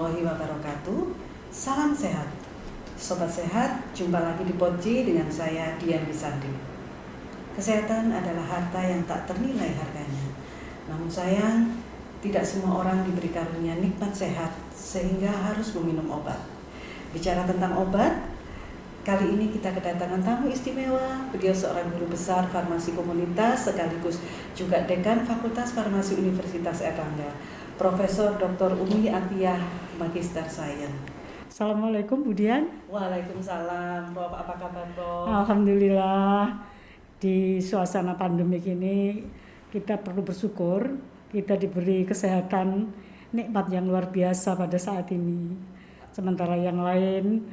warahmatullahi wabarakatuh. Salam sehat. Sobat sehat, jumpa lagi di Podji dengan saya Dian Wisandi. Kesehatan adalah harta yang tak ternilai harganya. Namun sayang, tidak semua orang diberi karunia nikmat sehat sehingga harus meminum obat. Bicara tentang obat, kali ini kita kedatangan tamu istimewa. Beliau seorang guru besar farmasi komunitas sekaligus juga dekan Fakultas Farmasi Universitas Erlangga, Profesor Dr. Umi Atiyah, Magister Sains. Assalamualaikum Bu Dian. Waalaikumsalam, Prof. Apa kabar, Prof? Alhamdulillah, di suasana pandemik ini kita perlu bersyukur kita diberi kesehatan, nikmat yang luar biasa pada saat ini. Sementara yang lain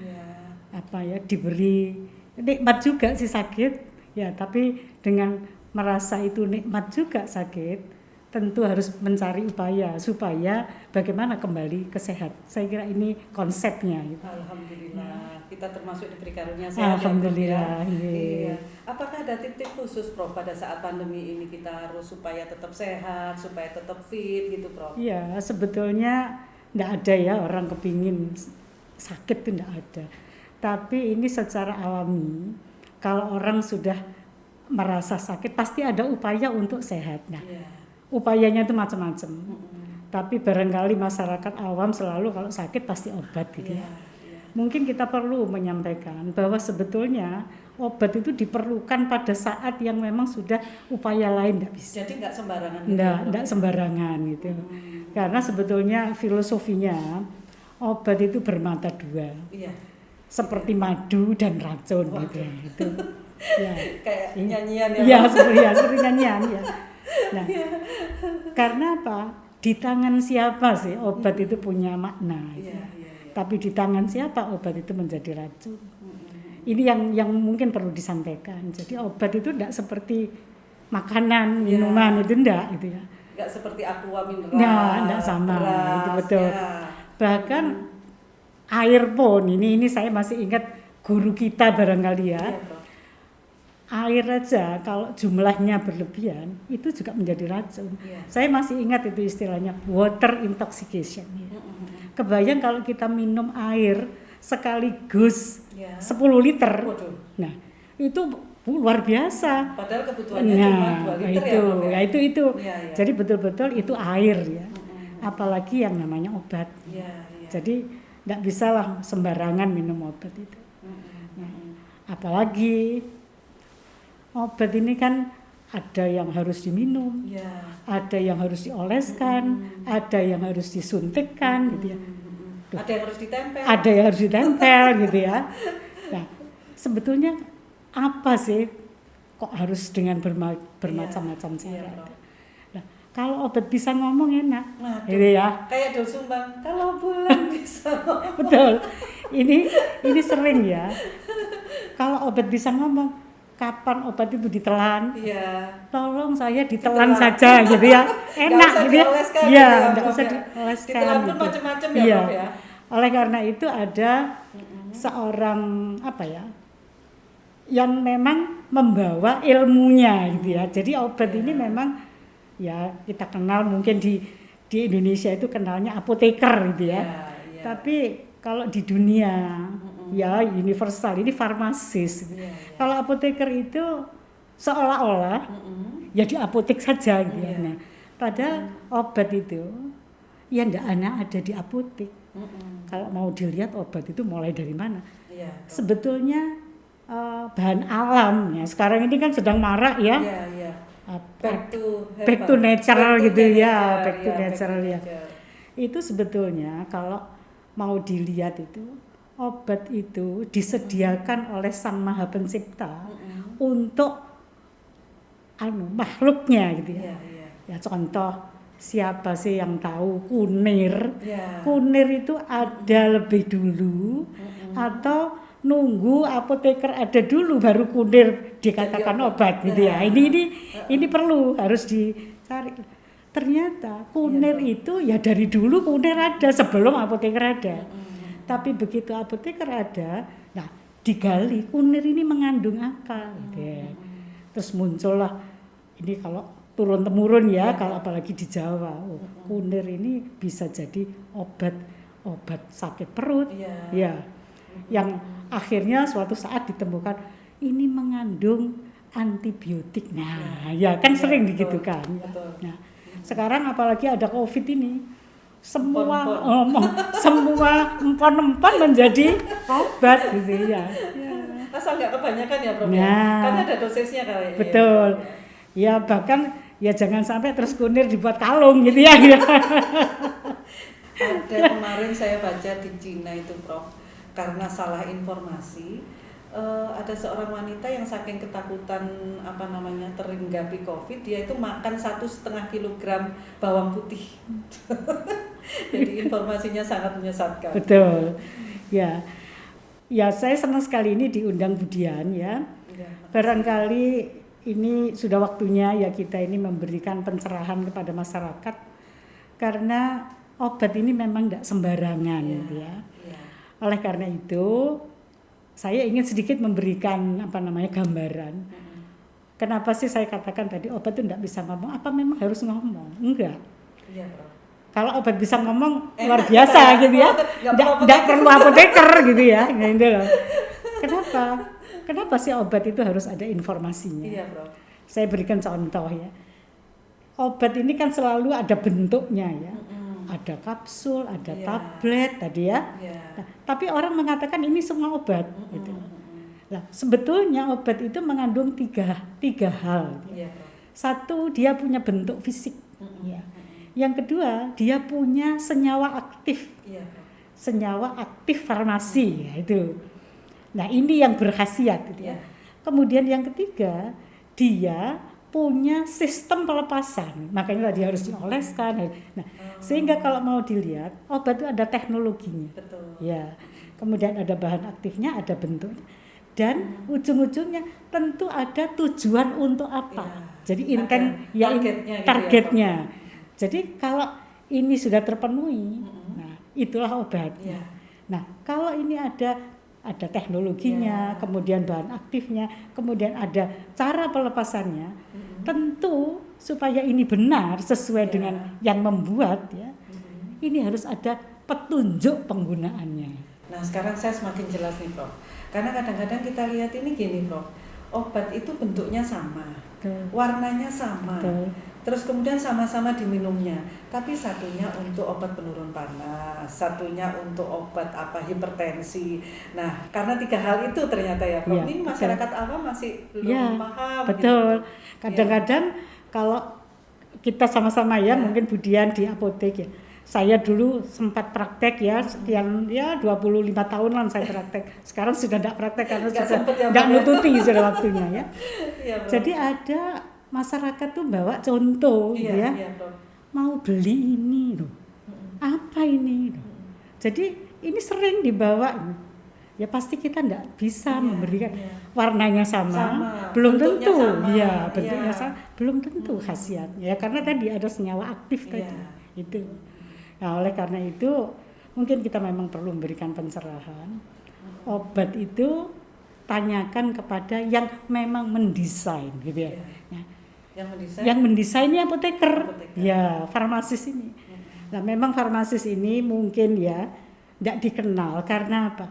diberi nikmat juga sih sakit, ya, tapi dengan merasa itu nikmat juga sakit, tentu harus mencari upaya supaya bagaimana kembali ke sehat. Saya kira ini konsepnya. Gitu. Alhamdulillah, kita termasuk diberi karunia sehat. Alhamdulillah. Ya, iya. Apakah ada tip-tip khusus, Prof, pada saat pandemi ini kita harus supaya tetap sehat, supaya tetap fit, gitu, Prof? Iya, sebetulnya tidak ada ya orang kepingin sakit, itu tidak ada. Tapi ini secara alami, kalau orang sudah merasa sakit pasti ada upaya untuk sehat. Nah, upayanya itu macam-macam. Tapi barangkali masyarakat awam selalu kalau sakit pasti obat gitu ya. Mungkin kita perlu menyampaikan bahwa sebetulnya obat itu diperlukan pada saat yang memang sudah upaya lain tidak bisa. Jadi nggak sembarangan. Nggak sembarangan gitu. Karena sebetulnya filosofinya obat itu bermata dua. Iya. Seperti madu dan racun gitu. Ya. Kayak nyanyian ya. Iya, seperti nyanyian ya. Nah, karena apa? Di tangan siapa sih obat itu punya makna? Tapi di tangan siapa obat itu menjadi racun? Ini yang mungkin perlu disampaikan. Jadi obat itu tidak seperti makanan, minuman itu enggak gitu ya. Enggak seperti aqua mineral. Nah, enggak sama, beras, itu betul. Ya. Bahkan air pun ini saya masih ingat guru kita barangkali ya. Air aja kalau jumlahnya berlebihan itu juga menjadi racun. Saya masih ingat itu istilahnya water intoxication. Kebayang kalau kita minum air sekaligus 10 liter. Nah, itu luar biasa. Padahal kebutuhannya cuma 2 liter itu. Jadi betul-betul itu air ya. Apalagi yang namanya obat. Jadi enggak bisalah sembarangan minum obat itu. Apalagi obat ini kan ada yang harus diminum, ada yang harus dioleskan, ada yang harus disuntikkan, gitu ya. Ada yang harus ditempel. Ada yang harus ditempel, gitu ya. Nah, sebetulnya apa sih kok harus dengan bermacam-macam cara? Nah, kalau obat bisa ngomong enak, gitu ya. Kayak Doel Sumbang, kalau bulan bisa ngomong. Betul. Ini sering ya. Kalau obat bisa ngomong, kapan obat itu ditelan? Tolong saya ditelan saja gitu ya. Enak gitu ya. Iya, enggak usah dioleskan. Ditelan pun macam-macam ya, Prof ya. Oleh karena itu ada seorang yang memang membawa ilmunya gitu ya. Jadi obat ini memang ya kita kenal mungkin di Indonesia itu kenalnya apoteker gitu ya. Tapi kalau di dunia ya universal ini farmasis. Kalau apoteker itu seolah-olah ya di apotek saja gitu. Nah, padahal obat itu ya ndak ada di apotek. Kalau mau dilihat obat itu mulai dari mana? Sebetulnya bahan alam ya. Sekarang ini kan sedang marak ya. Back to natural gitu ya, back to natural ya. Itu sebetulnya kalau mau dilihat itu obat itu disediakan oleh Sang Maha Pencipta untuk makhluknya gitu ya. Ya contoh siapa sih yang tahu kunir? Kunir itu ada lebih dulu atau nunggu apoteker ada dulu baru kunir dikatakan obat gitu ya. Ini perlu harus dicari. Ternyata kunir itu ya dari dulu kunir ada sebelum apoteker ada. Tapi begitu apoteker ada, nah digali kunir ini mengandung apa gitu ya. Terus muncullah ini kalau turun-temurun ya, kalau apalagi di Jawa, kunir ini bisa jadi obat obat sakit perut, Iya. ya, yang akhirnya suatu saat ditemukan ini mengandung antibiotik. Nah, ya kan Iya, sering betul, begitu kan. betul. Nah, sekarang apalagi ada COVID ini, semua Empon-empon. semua empon-empon menjadi obat gitu ya. Asal nggak kebanyakan ya Prof. Nah. Karena ada dosisnya kali. Betul. Ya. Ya bahkan ya jangan sampai terus kunir dibuat kalung gitu ya. Ada kemarin saya baca di Cina itu Prof, karena salah informasi, ada seorang wanita yang saking ketakutan terhinggapi COVID, dia itu makan 1,5 kilogram bawang putih. Jadi informasinya sangat menyesatkan. Betul. Ya. Ya saya senang sekali ini diundang Budian ya. Ya, Barangkali ini sudah waktunya ya kita ini memberikan pencerahan kepada masyarakat, karena obat ini memang tidak sembarangan gitu ya. ya. Oleh karena itu saya ingin sedikit memberikan gambaran. Kenapa sih saya katakan tadi obat itu tidak bisa ngomong? Apa memang harus ngomong? Enggak. Iya, Prof. Kalau obat bisa ngomong luar Enak biasa kita ya. gitu ya. Tidak perlu apoteker gitu ya. Gitu loh. Kenapa? Kenapa sih obat itu harus ada informasinya? Iya, Prof. Saya berikan contoh ya. Obat ini kan selalu ada bentuknya ya. Ada kapsul, ada tablet tadi ya. Nah, tapi orang mengatakan ini semua obat gitu. Nah, sebetulnya obat itu mengandung tiga hal. Iya, Prof. Satu, dia punya bentuk fisik. Ya. Yang kedua, dia punya senyawa aktif. Iya, Prof. Senyawa aktif farmasi ya itu. Nah, ini yang berkhasiat gitu ya. Iya. Kemudian yang ketiga, dia punya sistem pelepasan. Makanya tadi harus dioleskan. Nah, sehingga kalau mau dilihat, obat itu ada teknologinya. Betul. Ya. Kemudian ada bahan aktifnya, ada bentuknya. Dan ujung-ujungnya tentu ada tujuan untuk apa. Ya. Jadi Targetnya gitu targetnya. ya, Jadi kalau ini sudah terpenuhi, nah itulah obat. Ya. Nah, kalau ini ada teknologinya, kemudian bahan aktifnya, kemudian ada cara pelepasannya, tentu supaya ini benar sesuai dengan yang membuat ya, ini harus ada petunjuk penggunaannya. Nah, sekarang saya semakin jelas nih, Prof. Karena kadang-kadang kita lihat ini gini, Prof. Obat itu bentuknya sama, warnanya sama. Terus kemudian sama-sama diminumnya, tapi satunya untuk obat penurun panas, satunya untuk obat hipertensi. Nah, karena 3 hal itu ternyata ya, Prof. Ini masyarakat awam masih belum paham. Betul. Gitu. Kadang-kadang kalau kita sama-sama ya, mungkin Budian di apotek ya. Saya dulu sempat praktek ya, sekian ya 25 tahunan saya praktek. Sekarang sudah tidak praktek karena sudah tidak nututi sudah waktunya ya. Ya, jadi ada masyarakat tuh bawa contoh ya. Mau beli ini loh. Apa ini loh. Jadi ini sering dibawa. Ya pasti kita tidak bisa memberikan warnanya sama, belum tentu ya bentuknya sama, belum tentu khasiatnya ya, karena tadi ada senyawa aktif tadi itu. Nah, oleh karena itu mungkin kita memang perlu memberikan pencerahan. Obat itu tanyakan kepada yang memang mendesain gitu ya. Yang mendesainnya apoteker. Ya, farmasis ini. Nah, memang farmasis ini mungkin ya tidak dikenal karena apa?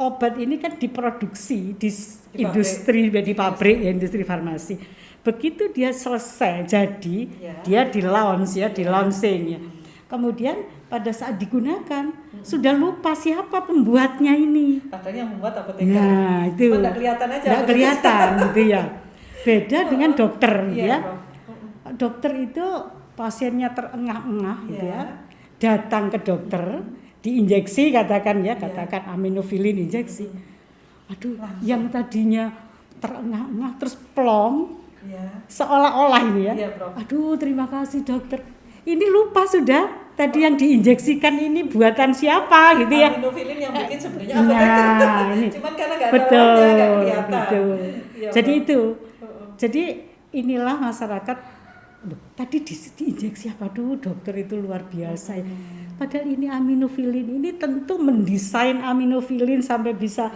Obat ini kan diproduksi di industri, di pabrik ya, industri farmasi. Begitu dia selesai jadi, dia di launching ya. Kemudian pada saat digunakan sudah lupa siapa pembuatnya ini. Padahal yang membuat apoteker. Nah, itu tidak kelihatan aja. Tidak kelihatan gitu ya. Beda dengan dokter ya. Dokter itu pasiennya terengah-engah gitu ya. Datang ke dokter, diinjeksi katakan aminofilin injeksi. Aduh, yang tadinya terengah-engah terus plong. Seolah-olah ini ya. Aduh, terima kasih dokter. Ini lupa sudah tadi yang diinjeksikan ini buatan siapa gitu ya. Aminofilin yang bikin sebenarnya apoteker. Ini. Cuman karena nggak ada orangnya nggak kelihatan. Betul. Jadi itu. Jadi inilah masyarakat. Tadi diinjeksi apa dulu dokter itu luar biasa ya. Padahal ini aminofilin ini tentu mendesain aminofilin sampai bisa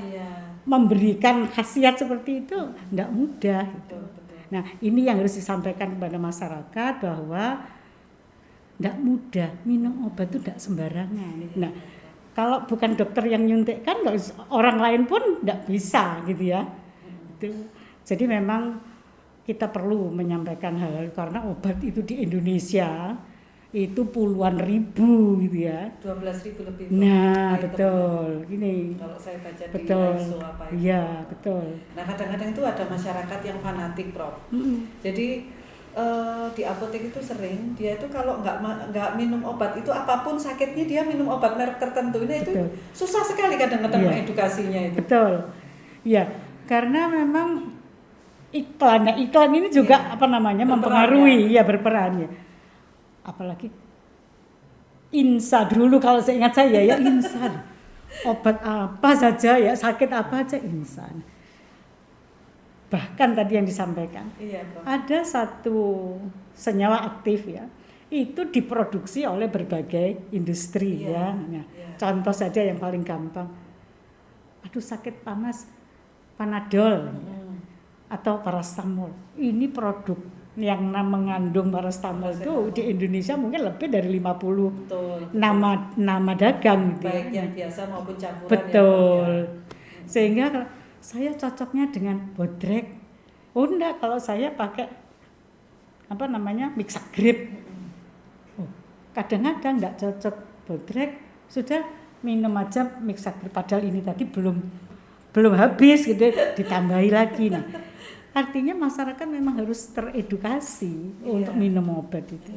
memberikan khasiat seperti itu tidak mudah gitu. Nah, ini yang harus disampaikan kepada masyarakat bahwa tidak mudah, minum obat itu tidak sembarangan. Nah, kalau bukan dokter yang nyuntikkan, orang lain pun tidak bisa gitu ya. Jadi memang kita perlu menyampaikan hal karena obat itu di Indonesia itu puluhan ribu gitu ya. 12.000 lebih. Nah, betul. Ini kalau saya baca betul. Di ISO apa itu. Iya, betul. Nah, kadang-kadang itu ada masyarakat yang fanatik, Prof. Jadi di apotek itu sering dia itu kalau nggak minum obat itu apapun sakitnya dia minum obat merek tertentu. Ini itu susah sekali kadang-kadang mengedukasinya itu. Betul. Iya, karena memang iklan ini juga mempengaruhi, ya berperan ya. Apalagi Insa dulu kalau saya ingat saya ya Insa. Obat apa saja ya, sakit apa aja Insa. Bahkan tadi yang disampaikan, ada satu senyawa aktif ya, itu diproduksi oleh berbagai industri ya. Nah, contoh saja yang paling gampang, aduh sakit panas, Panadol atau paracetamol. Ini produk yang mengandung paracetamol itu di Indonesia mungkin lebih dari 50 nama dagang gitu. Baik yang biasa maupun campuran. Betul. Sehingga saya cocoknya dengan Bodrek. Oh enggak, kalau saya pakai Mixagrip. Oh, kadang-kadang enggak cocok Bodrek, sudah minum aja Mixagrip padahal ini tadi belum habis gitu, ditambahi lagi. Nah, artinya masyarakat memang harus teredukasi untuk minum obat itu.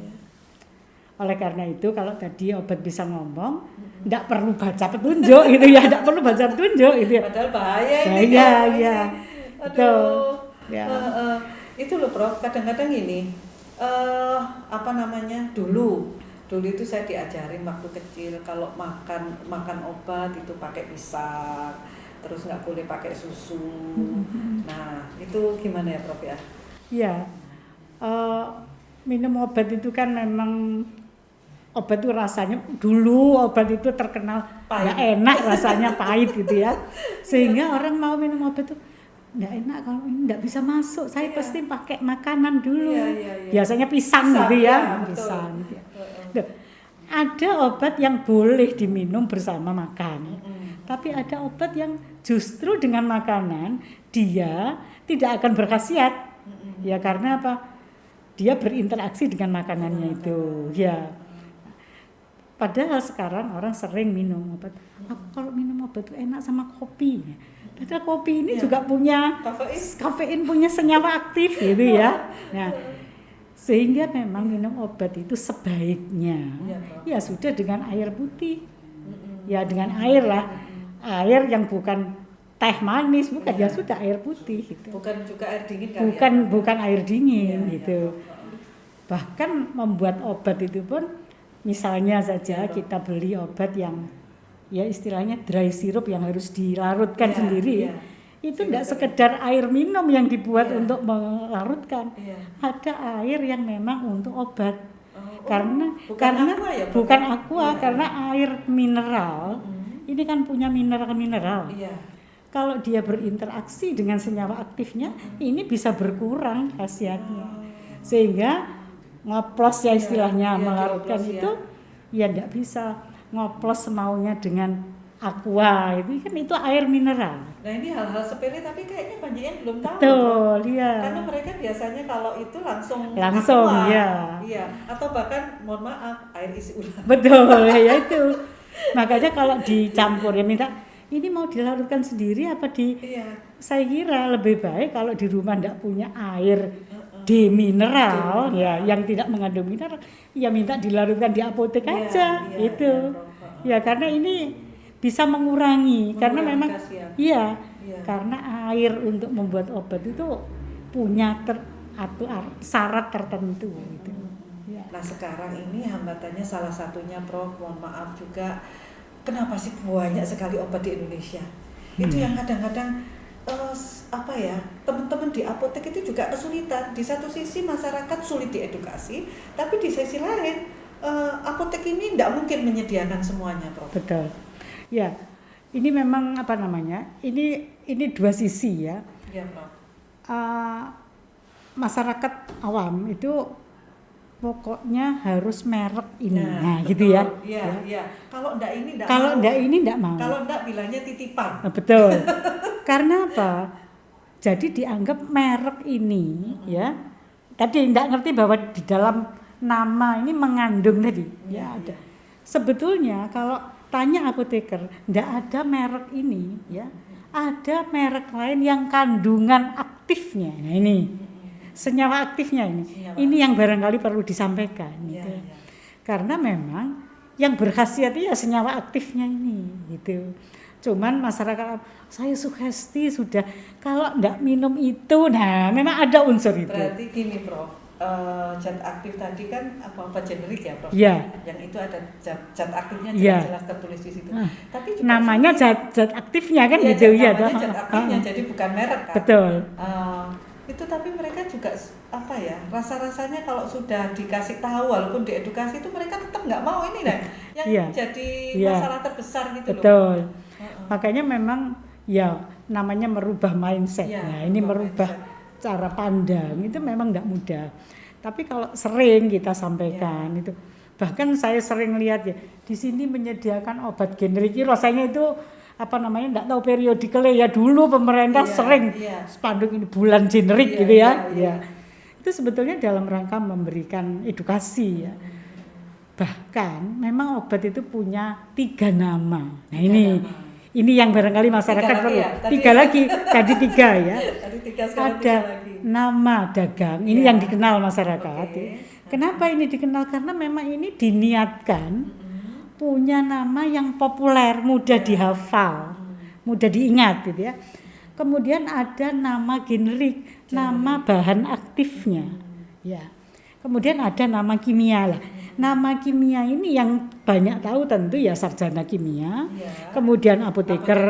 Oleh karena itu kalau tadi obat bisa ngomong, enggak perlu baca petunjuk gitu ya, enggak perlu baca petunjuk gitu ya. Padahal bahaya ini. Iya. Aduh. Itu loh Prof, kadang-kadang ini dulu itu saya diajarin waktu kecil kalau makan obat itu pakai pisang. Terus nggak boleh pakai susu. Nah, itu gimana ya Prof ya? Iya, minum obat itu kan memang obat itu rasanya dulu obat itu terkenal nggak enak rasanya pahit gitu ya. Sehingga orang mau minum obat itu nggak enak kalau ini nggak bisa masuk. Saya pasti pakai makanan dulu. Biasanya pisang gitu ya, pisang. Gitu ya. Ada obat yang boleh diminum bersama makan. Tapi ada obat yang justru dengan makanan dia tidak akan berkhasiat. Ya karena apa? Dia berinteraksi dengan makanannya itu. Ya. Padahal sekarang orang sering minum obat. Kalau minum obat itu enak sama kopi. Padahal kopi ini juga punya kafein, punya senyawa aktif gitu ya. Nah, sehingga memang minum obat itu sebaiknya ya sudah dengan air putih. Ya dengan air lah. Air yang bukan teh manis, bukan ya sudah air putih gitu. Bukan juga air dingin kan? Bukan air dingin gitu. Bahkan membuat obat itu pun misalnya saja kita beli obat yang ya istilahnya dry syrup yang harus dilarutkan sendiri. Itu tidak sekedar air minum yang dibuat untuk melarutkan. Ada air yang memang untuk obat. Karena bukan aqua karena air mineral. Ini kan punya mineral. Kalau dia berinteraksi dengan senyawa aktifnya, ini bisa berkurang khasiatnya. Sehingga ngoplos ya istilahnya melarutkan itu ya tidak bisa ngoplos semaunya dengan aqua itu air mineral. Nah ini hal-hal sepele tapi kayaknya banyak yang belum tahu. Betul, iya. Karena mereka biasanya kalau itu langsung aqua, iya. Atau bahkan mohon maaf air isi ulang. Betul, ya itu. Makanya kalau dicampur ya minta ini mau dilarutkan sendiri apa saya kira lebih baik kalau di rumah tidak punya air demineral ya yang tidak mengandung mineral ya minta dilarutkan di apotek aja itu. Ya karena ini bisa mengurangi karena memang karena air untuk membuat obat itu punya syarat tertentu gitu. Nah sekarang ini hambatannya salah satunya Prof, mohon maaf juga, kenapa sih banyak sekali obat di Indonesia? Itu yang kadang-kadang teman-teman di apotek itu juga kesulitan. Di satu sisi masyarakat sulit diedukasi, tapi di sisi lain apotek ini tidak mungkin menyediakan semuanya, Prof. Betul. Ya, ini memang ini dua sisi ya. Iya, Prof. Masyarakat awam itu pokoknya harus merek ini, nah gitu ya. Iya. Kalau enggak ini enggak Kalau mau. enggak ini enggak mau. Kalau enggak bilangnya titipan. Nah, betul. Karena apa? Jadi dianggap merek ini ya. Tadi enggak ngerti bahwa di dalam nama ini mengandung tadi. Ya ada. Sebetulnya kalau tanya apoteker, enggak ada merek ini ya. Ada merek lain yang kandungan aktifnya. Nah ini. Senyawa aktifnya ini. Ini yang barangkali perlu disampaikan gitu. Karena memang yang berkhasiat itu ya senyawa aktifnya ini gitu. Cuman masyarakat saya sugesti sudah kalau enggak minum itu, nah memang ada unsur itu. Berarti gini Prof, zat aktif tadi kan apa generik ya Prof? Iya. Yang itu ada zat aktifnya jelas tertulis di situ. Tapi juga namanya zat aktifnya kan iya, gitu ya. Namanya zat aktifnya jadi bukan merek kan. Betul. Itu tapi mereka juga apa ya, rasa-rasanya kalau sudah dikasih tahu walaupun diedukasi itu mereka tetap nggak mau ini nah yang jadi masalah terbesar gitu. Betul. Loh. Makanya memang ya namanya merubah mindset. Nah ini merubah cara pandang itu memang nggak mudah. Tapi kalau sering kita sampaikan itu, bahkan saya sering lihat ya di sini menyediakan obat generik rasanya itu enggak tahu periodiknya ya dulu pemerintah sering spanduk ini bulan generik gitu ya. Itu sebetulnya dalam rangka memberikan edukasi ya. Bahkan memang obat itu punya 3 nama. Nah ini yang barangkali masyarakat perlu. 3 lagi, tadi 3 ya. Ada nama dagang, ini yang dikenal masyarakat. Kenapa ini dikenal? Karena memang ini diniatkan punya nama yang populer, mudah dihafal, mudah diingat gitu ya. Kemudian ada nama generik, nama bahan aktifnya. Ya. Kemudian ada nama kimia lah. Nama kimia ini yang banyak tahu tentu ya sarjana kimia, kemudian apoteker,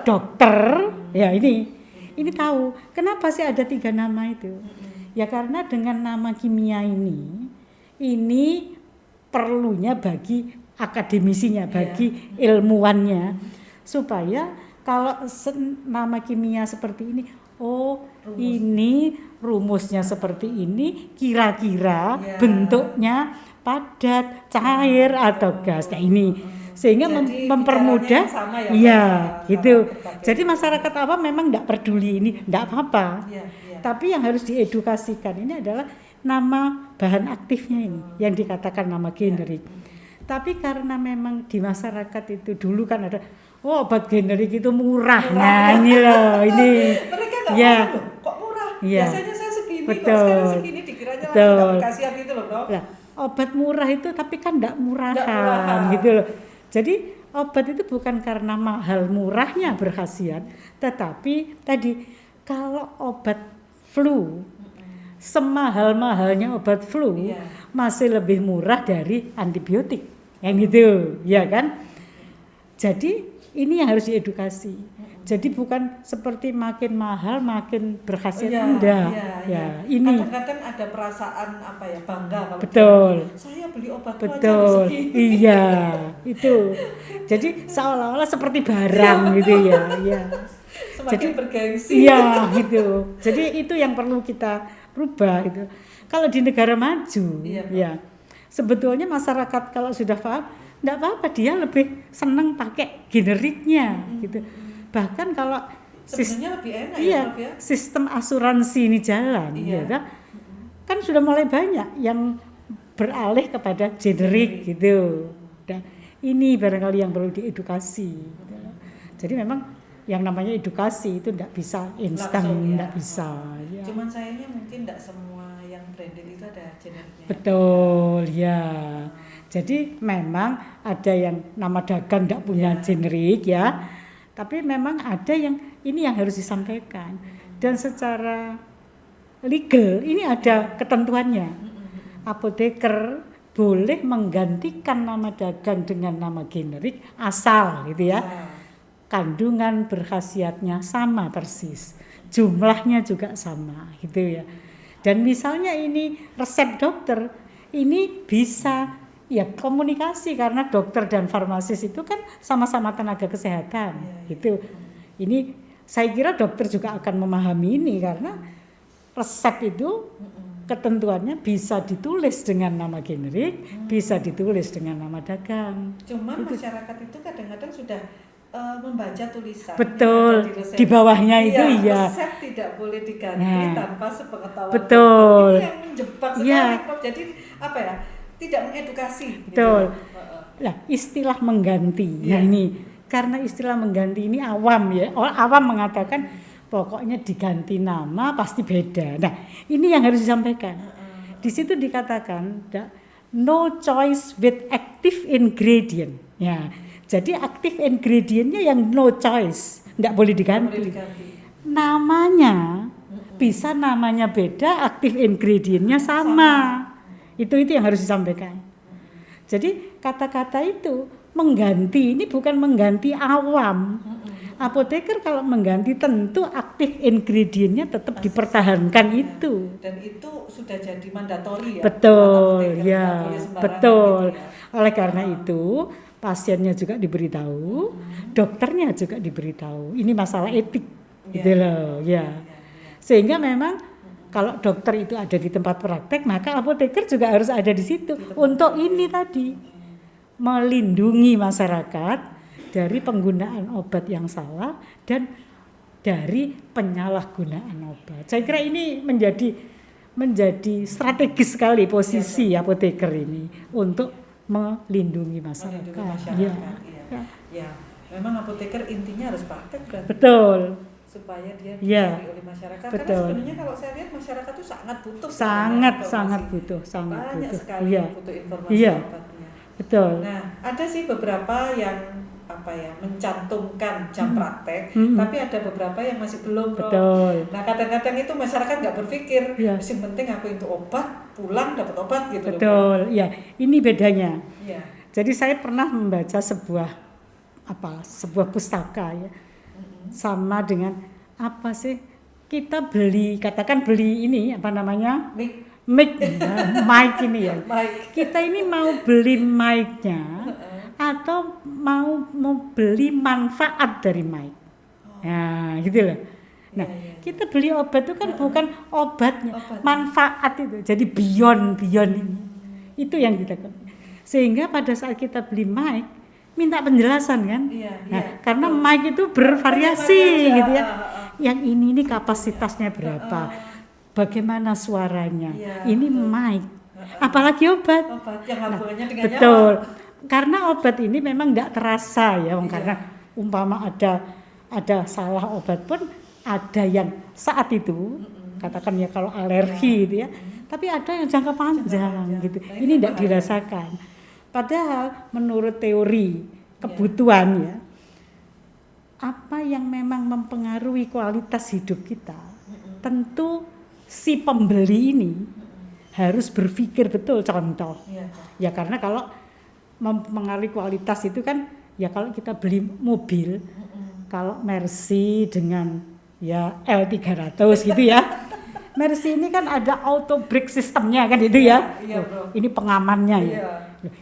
dokter, ya ini tahu. Kenapa sih ada 3 nama itu? Ya karena dengan nama kimia ini perlunya bagi akademisinya, bagi ilmuwannya, supaya kalau nama kimia seperti ini, ini rumusnya seperti ini, kira-kira bentuknya padat, cair atau gas. Nah ini sehingga mempermudah, gitu. Jadi masyarakat awam memang tidak peduli ini, tidak apa-apa. Tapi yang harus diedukasikan ini adalah nama bahan aktifnya ini, yang dikatakan nama generik. Tapi karena memang di masyarakat itu dulu kan ada obat generik itu murah. Nah ini loh ini. Mereka nggak mau kok murah. Biasanya saya segini, kok sekarang segini dikiranya langsung dapat kasihan gitu loh Bro. Nah, obat murah itu tapi kan enggak murahan gitu loh. Jadi obat itu bukan karena mahal murahnya berkhasiat, tetapi tadi kalau obat flu semahal-mahalnya obat flu masih lebih murah dari antibiotik. Yang gitu, ya kan? Jadi ini yang harus diedukasi. Jadi bukan seperti makin mahal makin berkhasiat, enggak. Ini kadang-kadang ada perasaan bangga kalau betul. Saya beli obat betul. Iya, itu. Jadi seolah-olah seperti barang gitu ya. Semakin bergengsi. Iya, gitu. Jadi itu yang perlu kita rubah gitu. Kalau di negara maju, sebetulnya masyarakat kalau sudah paham, enggak apa-apa, dia lebih senang pakai generiknya gitu. Bahkan kalau sebenarnya lebih enak sistem asuransi ini jalan, kan sudah mulai banyak yang beralih kepada generik gitu. Dan ini barangkali yang perlu diedukasi. Gitu. Jadi memang yang namanya edukasi itu tidak bisa instan, tidak bisa. Ya. Cuman sayangnya mungkin tidak semua yang branded itu ada generiknya. Betul, ya. Jadi memang ada yang nama dagang tidak punya generik ya. Tapi memang ada yang ini yang harus disampaikan. Dan secara legal ini ada ketentuannya. Apoteker boleh menggantikan nama dagang dengan nama generik asal gitu ya. Kandungan berkhasiatnya sama persis, jumlahnya juga sama gitu ya. Dan misalnya ini resep dokter, ini bisa ya komunikasi karena dokter dan farmasis itu kan sama-sama tenaga kesehatan gitu. Ini saya kira dokter juga akan memahami ini karena resep itu ketentuannya bisa ditulis dengan nama generik, bisa ditulis dengan nama dagang. Cuman masyarakat itu kadang-kadang sudah membaca tulisan. Betul, di bawahnya itu iya. Resep tidak boleh diganti tanpa sepengetahuan. Betul. Ini yang menjebak sekali, Prof. Jadi apa ya? Tidak mengedukasi. Betul. Gitu. Nah, istilah mengganti. Nah ini karena istilah mengganti ini awam ya. Awam mengatakan pokoknya diganti nama pasti beda. Nah, ini yang harus disampaikan. Di situ dikatakan no choice with active ingredient. Ya. Jadi active ingredientnya yang no choice, enggak boleh diganti. Namanya bisa namanya beda, active ingredientnya sama. Itu yang harus disampaikan. Jadi kata-kata itu mengganti ini bukan mengganti awam. Apoteker kalau mengganti tentu aktif ingredientnya tetap dipertahankan itu. Dan itu sudah jadi mandatori ya. Betul, ya, betul. Gitu ya. Oleh karena itu pasiennya juga diberitahu, dokternya juga diberitahu. Ini masalah etik, gitu loh, ya. Sehingga memang kalau dokter itu ada di tempat praktek, maka apoteker juga harus ada di situ untuk ini tadi melindungi masyarakat dari penggunaan obat yang salah dan dari penyalahgunaan obat. Saya kira ini menjadi strategis sekali posisi apoteker ini untuk melindungi masyarakat. Ya. Memang apoteker intinya harus praktek kan. Betul. Supaya dia dicari oleh masyarakat. Betul. Karena sebenarnya kalau saya lihat masyarakat itu sangat butuh. Sangat butuh. Banyak sekali butuh informasi obatnya. Betul. Nah, ada sih beberapa yang mencantumkan jam praktek, tapi ada beberapa yang masih belum. Betul. Nah, kadang-kadang itu masyarakat nggak berpikir, yang penting aku itu obat, pulang dapat obat gitu. Betul, ya. Ini bedanya. Ya. Jadi saya pernah membaca sebuah pustaka ya, sama dengan apa sih kita katakan beli ini apa namanya? Mic ini ya. Kita ini mau beli mic-nya atau mau beli manfaat dari mic. Nah, gitu loh. Nah, kita beli obat itu kan bukan obatnya, manfaat itu. Jadi beyond ini. Itu yang kita sehingga pada saat kita beli mic minta penjelasan kan? Karena mic itu bervariasi gitu ya. Yang ini kapasitasnya berapa? Bagaimana suaranya? Ini mic. Apalagi obat yang hubungannya dengan betul. Karena obat ini memang tidak terasa ya, karena umpama ada salah obat pun ada yang saat itu katakan ya kalau alergi gitu ya, tapi ada yang jangka panjang gitu. Ini tidak dirasakan. Padahal menurut teori kebutuhan ya, apa yang memang mempengaruhi kualitas hidup kita, tentu si pembeli ini harus berpikir betul. Contoh ya, karena kalau mempengaruhi kualitas itu kan ya kalau kita beli mobil, kalau Mercy dengan ya L300 gitu ya, Mercy ini kan ada auto brake sistemnya kan itu ya, ini pengamannya ya,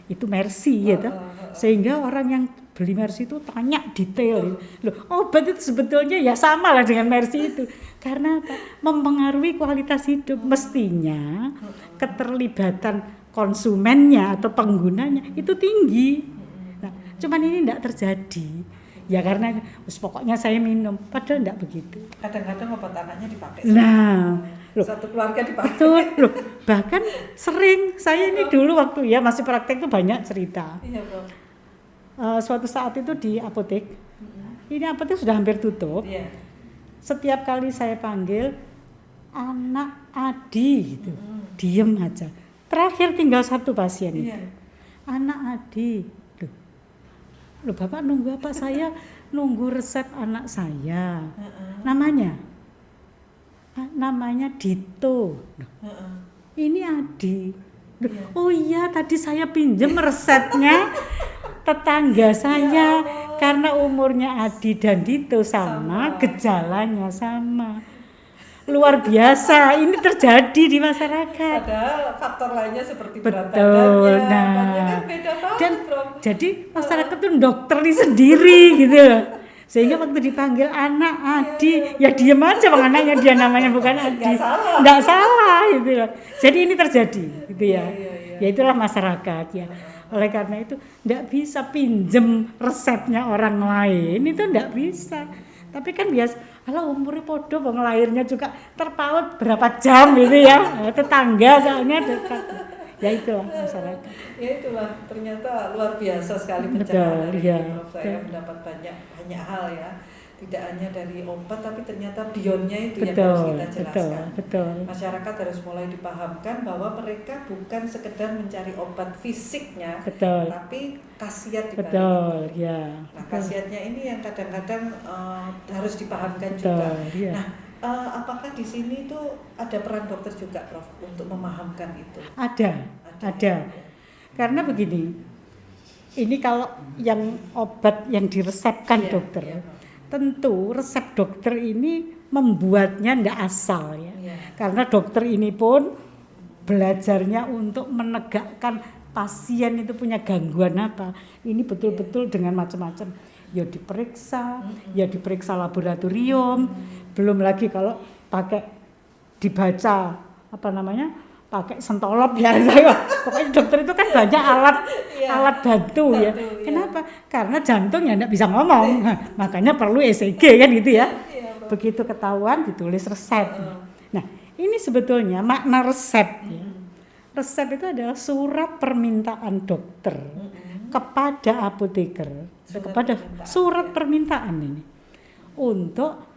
itu Mercy gitu. Sehingga orang yang beli Mercy itu tanya detail, obat itu sebetulnya ya sama lah dengan Mercy itu, karena apa? Mempengaruhi kualitas hidup. Mestinya keterlibatan konsumennya atau penggunanya itu tinggi. Nah, cuman ini tidak terjadi. Ya karena pokoknya saya minum, padahal tidak begitu. Kadang-kadang obat anaknya dipakai. Nah, satu keluarga dipakai. Betul, bahkan sering saya ini dulu waktu ya masih praktek itu banyak cerita. Iya, Bro. Suatu saat itu di apotek, ini apotek sudah hampir tutup. Setiap kali saya panggil anak Adi gitu, diem aja. Terakhir tinggal satu pasien itu. Anak Adi. Loh Bapak nunggu apa? Saya nunggu resep anak saya. Namanya Dito. Ini Adi. Oh iya, tadi saya pinjem resepnya tetangga saya. Karena umurnya Adi dan Dito sama, gejalanya sama. Luar biasa, ini terjadi di masyarakat. Padahal faktor lainnya seperti berat badannya, kan beda banget, dan jadi masyarakat tuh dokteri sendiri gitu loh. Sehingga waktu dipanggil anak Adi, ya diem aja bang, anaknya dia namanya bukan Adi. Nggak salah gitu ya. Jadi ini terjadi gitu ya. Iya. Ya itulah masyarakat ya. Oleh karena itu enggak bisa pinjem resepnya orang lain, itu enggak bisa. Tapi kan biasa, kalau umurnya podo wong lahirnya juga terpaut berapa jam gitu ya. Tetangga soalnya dekat. Ya itulah masyarakat. Ya itulah, ternyata luar biasa sekali Betul, pencerahan dari iya. Prof. Saya mendapat banyak hal ya. Tidak hanya dari obat, tapi ternyata beyondnya itu yang harus kita jelaskan. Betul. Masyarakat harus mulai dipahamkan bahwa mereka bukan sekedar mencari obat fisiknya, Betul. tapi khasiat di balik Betul, itu. ya. Nah, khasiatnya ini yang kadang-kadang harus dipahamkan Betul, juga. ya. Nah, apakah di sini tuh ada peran dokter juga, Prof, untuk memahamkan itu? Ada. Karena begini, ini kalau yang obat yang diresepkan Iya, dokter, iya. tentu resep dokter ini membuatnya ndak asal ya. Iya. Karena dokter ini pun belajarnya untuk menegakkan pasien itu punya gangguan apa. Ini betul-betul dengan macam-macam. Ya diperiksa laboratorium, belum lagi kalau pakai dibaca pakai sentolop ya. Pokoknya dokter itu kan banyak alat bantu ya. Kenapa? Karena jantung ya enggak bisa ngomong. Makanya perlu ECG kan gitu ya. Begitu ketahuan ditulis resep. Nah, ini sebetulnya makna resep ya. Resep itu adalah surat permintaan dokter kepada apoteker, surat permintaan ini untuk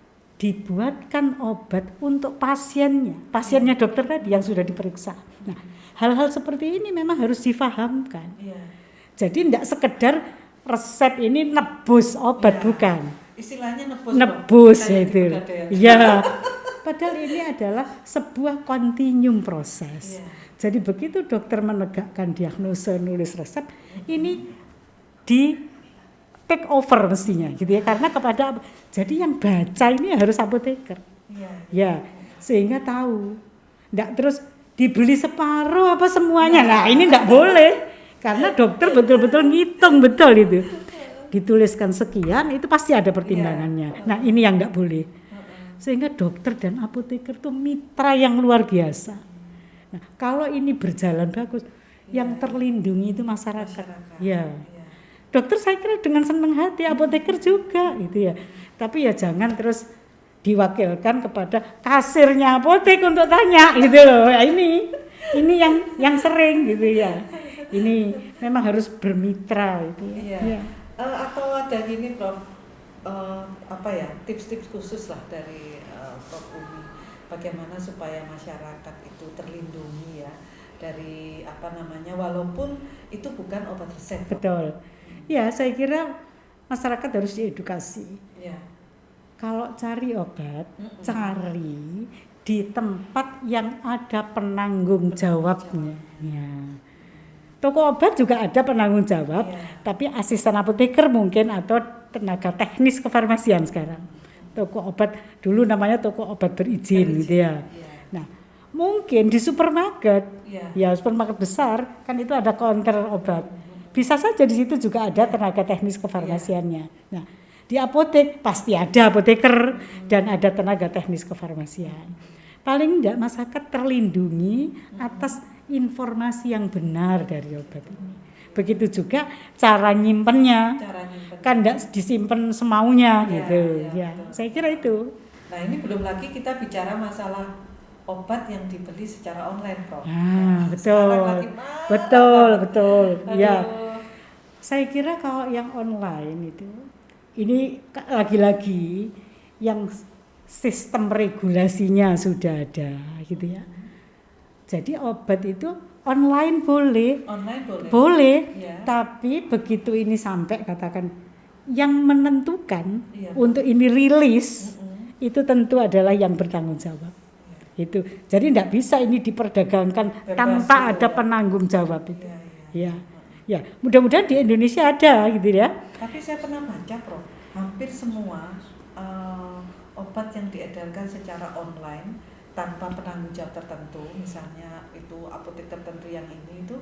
dibuatkan obat untuk pasiennya dokter tadi yang sudah diperiksa. Nah, hal-hal seperti ini memang harus difahamkan. Jadi tidak sekedar resep ini nebus obat, bukan. Istilahnya Nebus itu. Iya. Padahal ini adalah sebuah continuum proses. Jadi begitu dokter menegakkan diagnosa, nulis resep, ini di take over mestinya gitu ya, karena jadi yang baca ini harus apoteker. Ya, sehingga tahu. Enggak terus dibeli separuh apa semuanya. Nah, ini enggak boleh. Karena dokter betul-betul ngitung betul itu. Dituliskan sekian itu pasti ada pertimbangannya. Nah, ini yang enggak boleh. Sehingga dokter dan apoteker itu mitra yang luar biasa. Nah, kalau ini berjalan bagus, yang terlindungi itu masyarakat. Ya. Dokter saya kira dengan senang hati, apoteker juga gitu ya. Tapi ya jangan terus diwakilkan kepada kasirnya apotek untuk tanya gitu loh. Ya, ini yang sering gitu ya. Ini memang harus bermitra gitu ya. Iya. Atau ada gini Prof, tips-tips khusus lah dari Prof Umi, bagaimana supaya masyarakat itu terlindungi ya dari walaupun itu bukan obat resep. Betul. Ya, saya kira masyarakat harus diedukasi. Kalau cari obat, cari di tempat yang ada penanggung jawabnya. Ya. Toko obat juga ada penanggung jawab, tapi asisten apoteker mungkin atau tenaga teknis kefarmasian sekarang. Toko obat dulu namanya toko obat berizin gitu ya. Nah, mungkin di supermarket, supermarket besar kan itu ada counter obat. Bisa saja di situ juga ada tenaga teknis kefarmasiannya. Nah, di apotek pasti ada apoteker dan ada tenaga teknis kefarmasian. Paling enggak masyarakat terlindungi atas informasi yang benar dari obat ini. Begitu juga cara nyimpennya. Kan enggak disimpan semaunya gitu. Ya, saya kira itu. Nah, ini belum lagi kita bicara masalah obat yang dibeli secara online, Prof. Betul. Ya. Saya kira kalau yang online itu, ini lagi-lagi yang sistem regulasinya sudah ada gitu ya. Jadi obat itu online boleh. Tapi begitu ini sampai katakan yang menentukan untuk ini rilis itu tentu adalah yang bertanggung jawab. Itu. Jadi tidak bisa ini diperdagangkan tanpa ada penanggung jawab itu. Ya, mudah-mudahan di Indonesia ada gitu ya. Tapi saya pernah baca, Prof, hampir semua obat yang diedarkan secara online tanpa penanggung jawab tertentu, misalnya itu apotek tertentu yang ini itu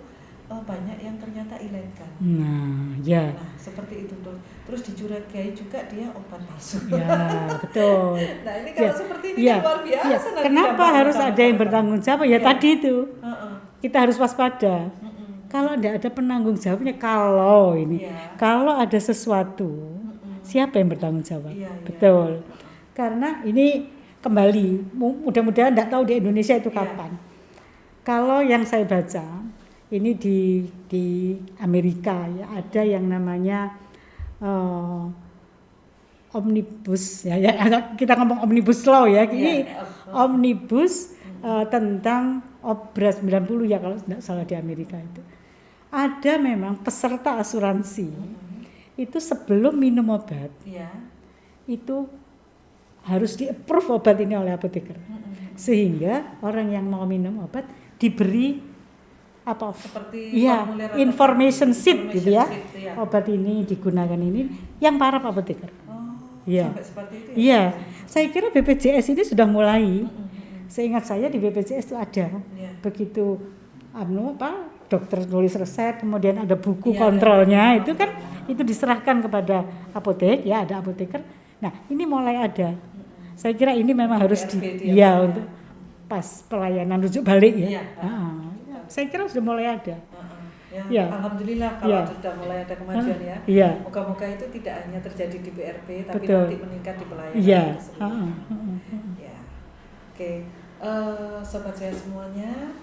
banyak yang ternyata ilegal. Nah, ya. Nah, seperti itu tuh. Terus dicurigai juga dia obat palsu. Ya, betul. Nah, ini kalau Ya, seperti ini ya, kan luar biasa. ya. Nanti Kenapa dampaknya harus sama ada yang masyarakat. bertanggung jawab? Ya, Ya. tadi itu. Heeh. Kita harus waspada. Mm-mm. Kalau tidak ada penanggung jawabnya, kalau ini, Iya. kalau ada sesuatu, Mm-mm. siapa yang bertanggung jawab? Iya, iya. Betul. Karena ini kembali, mudah-mudahan tidak tahu di Indonesia itu Iya. kapan. Kalau yang saya baca, ini di Amerika ya, ada yang namanya omnibus ya, kita ngomong omnibus law ya, ini omnibus tentang beras 90 ya kalau tidak salah di Amerika itu. Ada memang peserta asuransi itu sebelum minum obat Iya. itu harus di-approve obat ini oleh apoteker. Sehingga orang yang mau minum obat diberi apa? Seperti Iya, formulir atau information sheet gitu ya. sheet, ya. Obat ini digunakan ini yang para apoteker. Iya. Sampai seperti itu ya? Iya. Saya kira BPJS ini sudah mulai. Seingat saya di BPJS itu ada. Iya. Begitu dokter tulis resep, kemudian ada buku Iya, kontrolnya, ada. itu kan itu diserahkan kepada apotek ya, ada apoteker. Nah, ini mulai ada. Saya kira ini memang harus ya. untuk pas pelayanan rujuk balik ya. Iya. Saya kira sudah mulai ada. Ya, Ya. Alhamdulillah kalau Ya. sudah mulai ada kemajuan ya. Iya. Moga-moga itu tidak hanya terjadi di BRP, tapi Betul. nanti meningkat di pelayanan. Iya. itu sendiri. Ya. Oke, sobat sehat semuanya,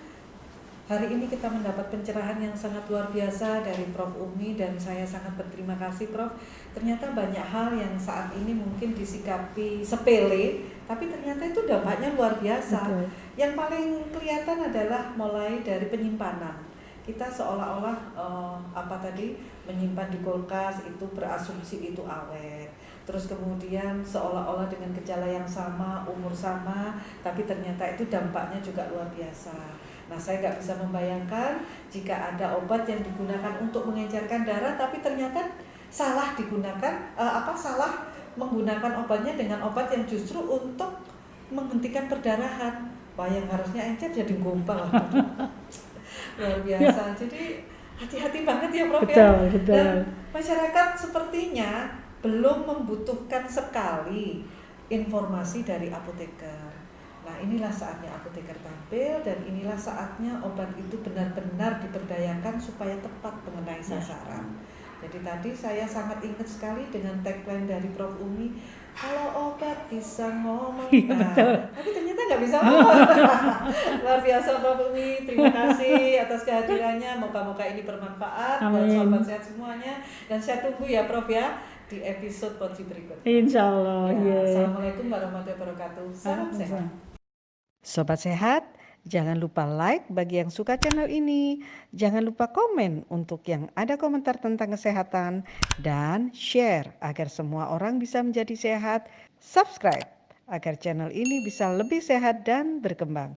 hari ini kita mendapat pencerahan yang sangat luar biasa dari Prof. Umi dan saya sangat berterima kasih Prof. Ternyata banyak hal yang saat ini mungkin disikapi sepele, tapi ternyata itu dampaknya luar biasa. Betul. Yang paling kelihatan adalah mulai dari penyimpanan. Kita seolah-olah menyimpan di kulkas itu berasumsi itu awet. Terus kemudian seolah-olah dengan gejala yang sama, umur sama, tapi ternyata itu dampaknya juga luar biasa. Nah, saya nggak bisa membayangkan jika ada obat yang digunakan untuk mengencerkan darah, tapi ternyata salah digunakan, salah menggunakan obatnya dengan obat yang justru untuk menghentikan perdarahan. Wah, yang harusnya encer jadi gombal. Luar biasa. Jadi hati-hati banget ya Prof ya. Betul. Dan masyarakat sepertinya belum membutuhkan sekali informasi dari apoteker. Nah, inilah saatnya apoteker tampil dan inilah saatnya obat itu benar-benar diberdayakan supaya tepat mengenai sasaran. Jadi tadi saya sangat ingat sekali dengan tagline dari Prof. Umi, kalau obat bisa ngomong, tapi ternyata nggak bisa ngomong. Luar biasa Prof. Umi, terima kasih atas kehadirannya. Moga-moga ini bermanfaat buat sobat sehat semuanya. Dan saya tunggu ya Prof ya di episode Ponci berikutnya. Insya Allah. Ya, Assalamualaikum warahmatullahi wabarakatuh. Salam sehat. Sobat sehat, jangan lupa like bagi yang suka channel ini. Jangan lupa komen untuk yang ada komentar tentang kesehatan. Dan share agar semua orang bisa menjadi sehat. Subscribe agar channel ini bisa lebih sehat dan berkembang.